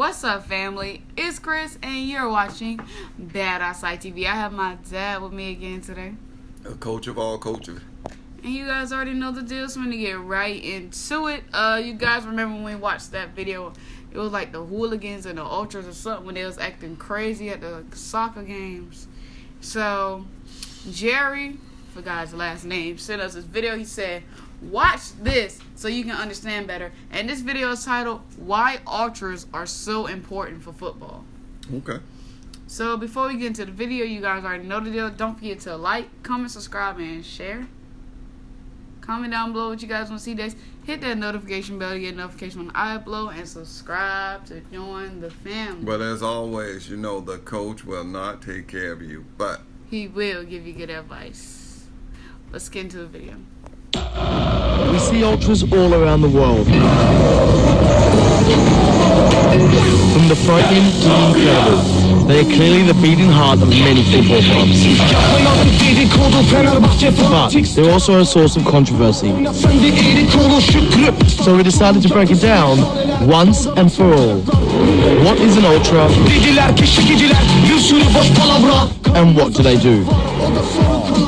What's up, family? It's Chris, and you're watching Bad Outside TV. I have my dad with me again today. A coach of all coaches. And you guys already know the deal, so I'm going to get right into it. You guys remember when we watched that video? It was like the hooligans and the ultras or something when they was acting crazy at the soccer games. So, Jerry, forgot his last name, sent us this video. He said, watch this so you can understand better. And this video is titled, Why Ultras Are So Important for Football. Okay. So before we get into the video, you guys already know the deal. Don't forget to like, comment, subscribe, and share. Comment down below what you guys want to see next. Hit that notification bell to get notification when I upload. And subscribe to join the family. But as always, you know the coach will not take care of you, but he will give you good advice. Let's get into the video. We see ultras all around the world. From the frightening to the incredible, they are clearly the beating heart of many football clubs. But they're also a source of controversy. So we decided to break it down once and for all. What is an ultra? And what do they do?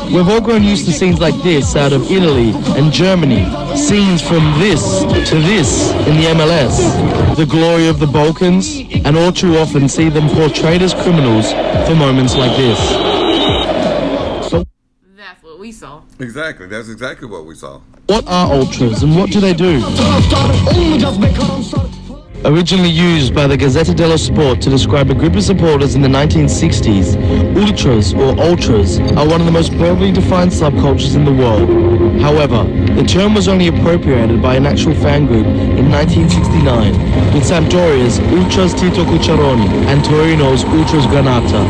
We've all grown used to scenes like this out of Italy and Germany. Scenes from this to this in the MLS. The glory of the Balkans, and all too often see them portrayed as criminals for moments like this. That's what we saw. exactly, that's exactly what we saw. What are ultras and what do they do? Originally used by the Gazzetta dello Sport to describe a group of supporters in the 1960s, ultras or ultras are one of the most broadly defined subcultures in the world. However, the term was only appropriated by an actual fan group in 1969 with Sampdoria's Ultras Tito Cucciaroni and Torino's Ultras Granata.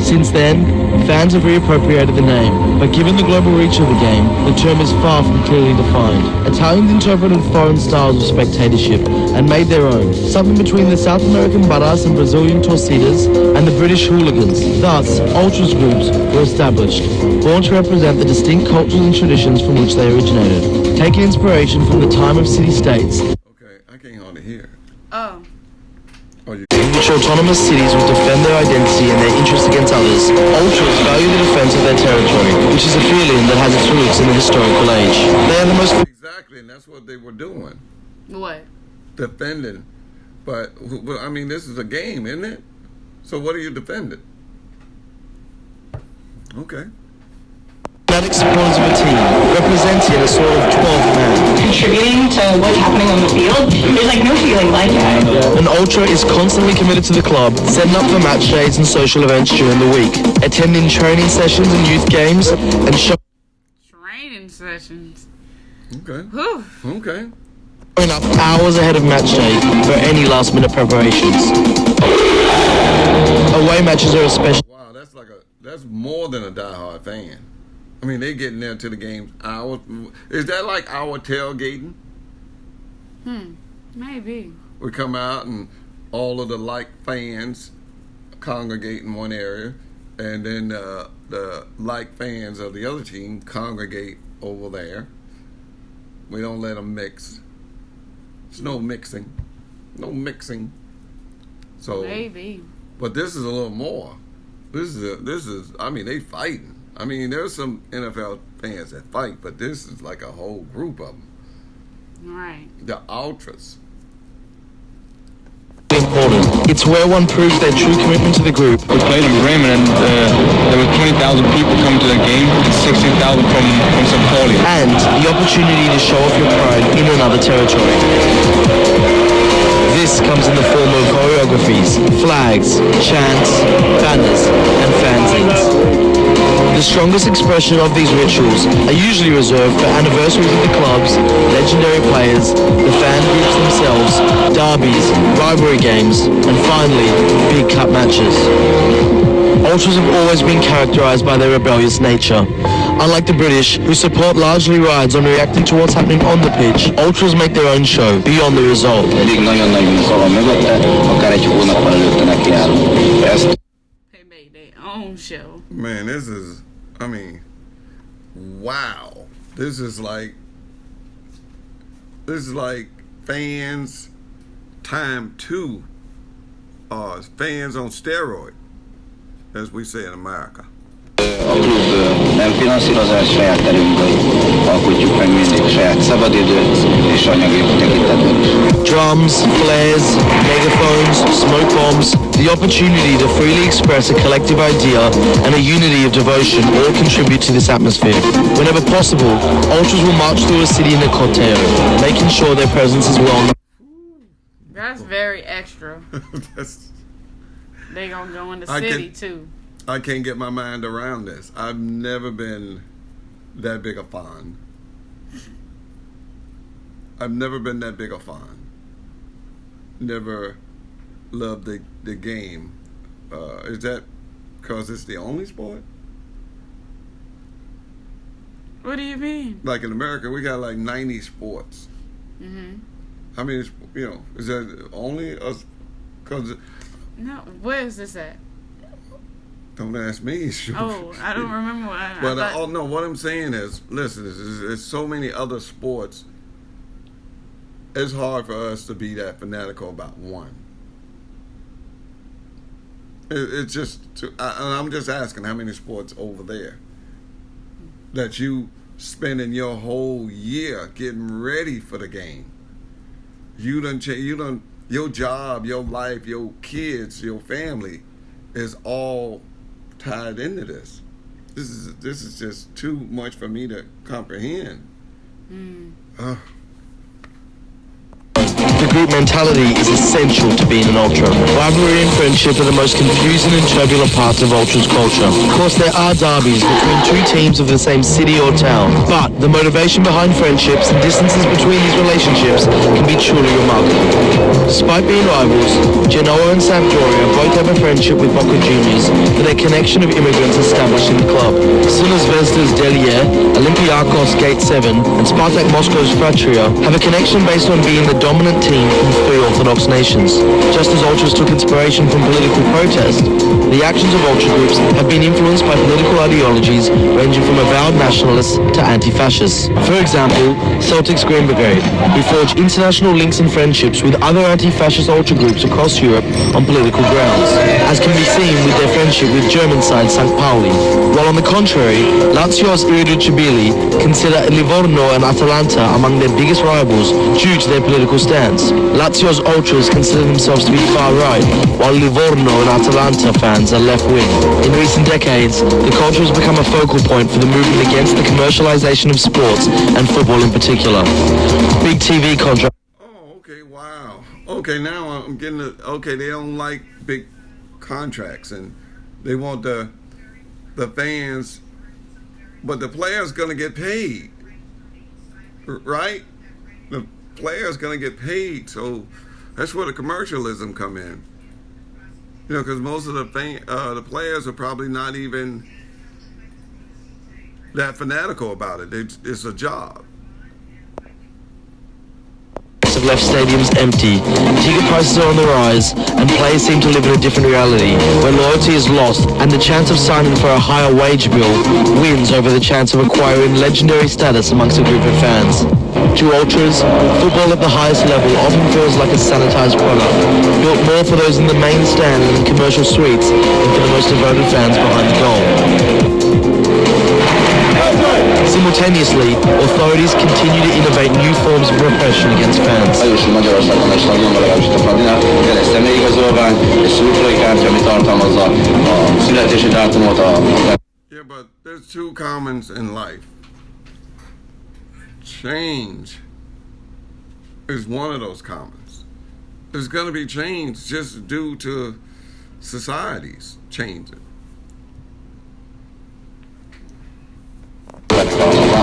Since then, fans have reappropriated the name, but given the global reach of the game, the term is far from clearly defined. Italians interpreted foreign styles of spectatorship and made their own, something between the South American barras and Brazilian torcidas and the British hooligans. Thus, ultras groups were established, born to represent the distinct cultures and traditions from which they originated, taking inspiration from the time of city-states. Okay, I can't hardly hear. Oh. In which autonomous cities would defend their identity and their interests against others. Ultras value the defense of their territory, which is a feeling that has its roots in the historical age. They are the most... Exactly, and that's what they were doing. What? Defending. But, I mean, this is a game, isn't it? So what are you defending? Okay. supporters of a team, representing a sort of 12th man. Contributing to what's happening on the field, there's like no feeling like that. An ultra is constantly committed to the club, setting up for match days and social events during the week, attending training sessions and youth games, and training sessions. Okay. Whew. Okay. showing up hours ahead of match day for any last-minute preparations. Away matches are especially... Wow, that's more than a diehard fan. I mean, they getting there to the games hours. Is that like our tailgating? Maybe. We come out and all of the like fans congregate in one area, and then the like fans of the other team congregate over there. We don't let them mix. There's no mixing. No mixing. So Maybe. But this is a little more. This is I mean, they fighting. I mean, there's some NFL fans that fight, but this is like a whole group of them. Right. The ultras. important. It's where one proves their true commitment to the group. We played in Bremen and there were 20,000 people coming to the game and 16,000 from St. Pauli. And the opportunity to show off your pride in another territory. This comes in the form of choreographies, flags, chants, banners, and fanzines. The strongest expression of these rituals are usually reserved for anniversaries of the clubs, legendary players, the fan groups themselves, derbies, rivalry games, and finally, big cup matches. Ultras have always been characterized by their rebellious nature. Unlike the British, whose support largely rides on reacting to what's happening on the pitch, Ultras make their own show, beyond the result. They made their own show. Man, this is, I mean, wow. This is like fans time 2 fans on steroid, as we say in America. A klub nem finanszírozás, saját terünkből alkotjuk meg mindig saját szabadidőt és anyagi tekintetben is. Drums, flares, megaphones, smoke bombs, the opportunity to freely express a collective idea and a unity of devotion all contribute to this atmosphere. Whenever possible, ultras will march through a city in a corteo, making sure their presence is well known. That's very extra. They gonna go in the city too. I can't get my mind around this. I've never been that big a fan. I've never been that big a fan. Never loved the game. Is that because it's the only sport? What do you mean? Like in America, we got like 90 sports. Mm-hmm. I mean, is that only us? Cause no, where is this at? Don't ask me. Oh, I don't remember what But no, what I'm saying is, listen, there's so many other sports. It's hard for us to be that fanatical about one. It's just, I'm just asking how many sports over there that you spending your whole year getting ready for the game. You done, your job, your life, your kids, your family is all tied into this. This is just too much for me to comprehend. The group mentality is essential to being an ultra. Rivalry and friendship are the most confusing and turbulent parts of ultras culture. Of course, there are derbies between two teams of the same city or town, but the motivation behind friendships and distances between these relationships can be truly remarkable. Despite being rivals, Genoa and Sampdoria both have a friendship with Boca Juniors for their connection of immigrants established in the club. Sula Zvezda's Delier, Olympiakos Gate 7, and Spartak Moscow's Fratria have a connection based on being the dominant team from three Orthodox nations. Just as ultras took inspiration from political protest, the actions of ultra groups have been influenced by political ideologies ranging from avowed nationalists to anti-fascists. For example, Celtic's Green Brigade, who forge international links and friendships with other anti-fascist ultra groups across Europe on political grounds, as can be seen with their friendship with German side St. Pauli. While on the contrary, Lazio's Irriducibili consider Livorno and Atalanta among their biggest rivals due to their political stance. Lazio's ultras consider themselves to be far-right, while Livorno and Atalanta fans are left-wing. In recent decades, the culture has become a focal point for the movement against the commercialization of sports, and football in particular. Big TV contracts. Oh, okay, wow. Okay, now I'm getting okay, they don't like big contracts, and they want the fans, but the player's going to get paid, right? The player's going to get paid, so that's where the commercialism come in. You know, because most of the players are probably not even that fanatical about it. It's a job. Have left stadiums empty, ticket prices are on the rise, and players seem to live in a different reality, where loyalty is lost, and the chance of signing for a higher wage bill wins over the chance of acquiring legendary status amongst a group of fans. To ultras, football at the highest level often feels like a sanitized product, built more for those in the main stand and in commercial suites than for the most devoted fans behind the goal. Simultaneously, authorities continue to innovate new forms of repression against fans. Magyarországon egy stadionban, legalábbis a Fradinál, kell személyigazolvány, egy szurkolói kártya, ami tartalmazza a születési dátumot, Yeah, but there's two commons in life. Change is one of those commons. There's going to be change just due to societies changing.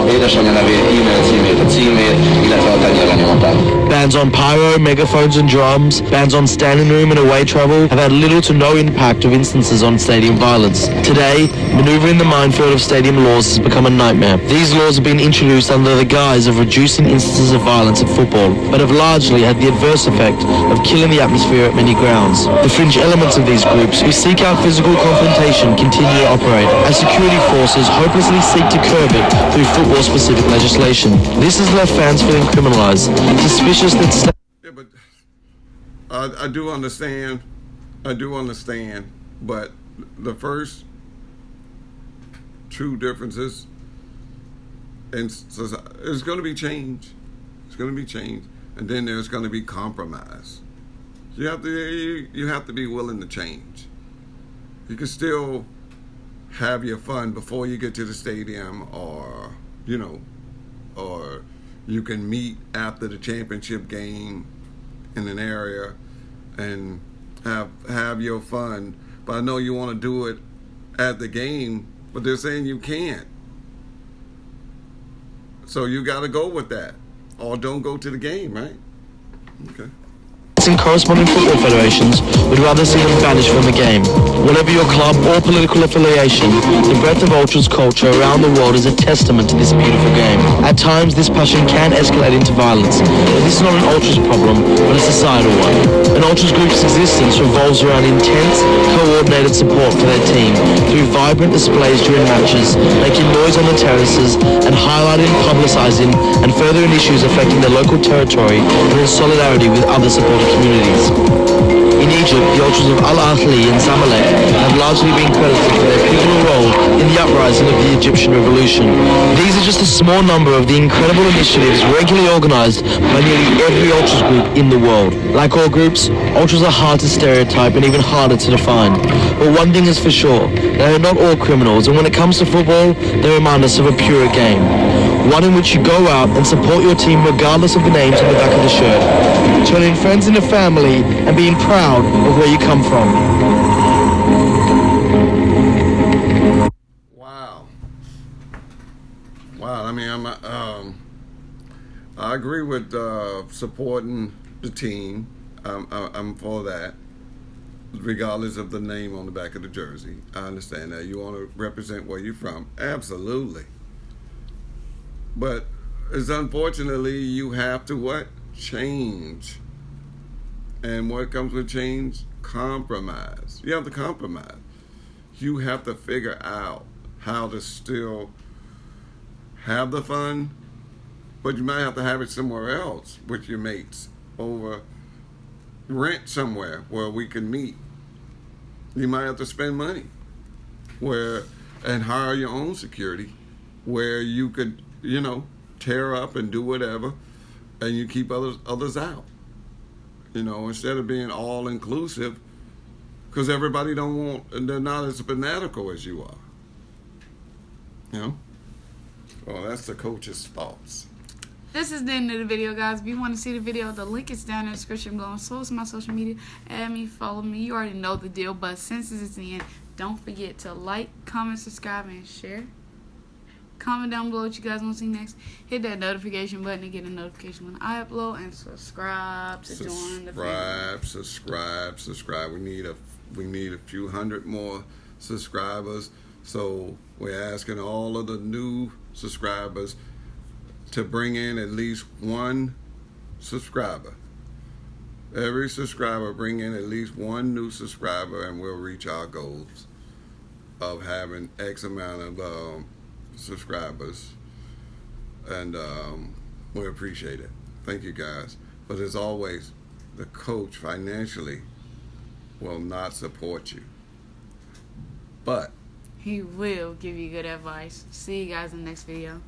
édesanyja nevét, e-mail címét, a címét, illetve a tenyérlenyomatát. Bans on pyro, megaphones and drums, bans on standing room and away travel have had little to no impact of instances on stadium violence. Today, maneuvering the minefield of stadium laws has become a nightmare. These laws have been introduced under the guise of reducing instances of violence at football, but have largely had the adverse effect of killing the atmosphere at many grounds. The fringe elements of these groups who seek out physical confrontation continue to operate, as security forces hopelessly seek to curb it through football-specific legislation. This has left fans feeling criminalized, suspicious that... Yeah, but I do understand I do understand, but the first true differences and it's going to be change. It's going to be change, and then there's going to be compromise. You have to be willing to change. You can still have your fun before you get to the stadium, or or you can meet after the championship game in an area and have your fun. But I know you want to do it at the game, but they're saying you can't. So you got to go with that, or don't go to the game, right? Okay. And corresponding football federations would rather see them banished from the game. Whatever your club or political affiliation, the breadth of Ultras culture around the world is a testament to this beautiful game. At times, this passion can escalate into violence, but this is not an Ultras problem, but a societal one. An Ultras group's existence revolves around intense, coordinated support for their team through vibrant displays during matches, making noise on the terraces, and highlighting, publicizing, and furthering issues affecting their local territory and in solidarity with other supporting communities. In Egypt, the Ultras of Al-Ahli and Zamalek have largely been credited for their pivotal role in the uprising of the Egyptian revolution. These are just a small number of the incredible initiatives regularly organized by nearly every Ultras group in the world. Like all groups, Ultras are hard to stereotype and even harder to define. But one thing is for sure, they are not all criminals, and when it comes to football, they remind us of a purer game. One in which you go out and support your team regardless of the names on the back of the shirt, turning friends into family and being proud of where you come from. Wow. I mean, I agree with supporting the team. I'm for that, regardless of the name on the back of the jersey. I understand that. You want to represent where you're from. Absolutely. But it's unfortunately you have to what? Change. And what comes with change? Compromise. You have to compromise. You have to figure out how to still have the fun, but you might have to have it somewhere else with your mates, over rent somewhere where we can meet. You might have to spend money and hire your own security where you could, tear up and do whatever, and you keep others out. Instead of being all inclusive, because everybody they're not as fanatical as you are. Well, that's the coach's thoughts. This is the end of the video, guys. If you want to see the video, the link is down in the description below. And so is my social media. Add me, follow me. You already know the deal. But since this is the end, don't forget to like, comment, subscribe, and share. Comment down below what you guys want to see next. Hit that notification button to get a notification when I upload, and subscribe to join the family. Subscribe. We need a few hundred more subscribers. So we're asking all of the new subscribers to bring in at least one subscriber. Every subscriber bring in at least one new subscriber, and we'll reach our goals of having X amount of subscribers, and we appreciate it. Thank you, guys. But as always, the coach financially will not support you, but he will give you good advice. See you guys in the next video.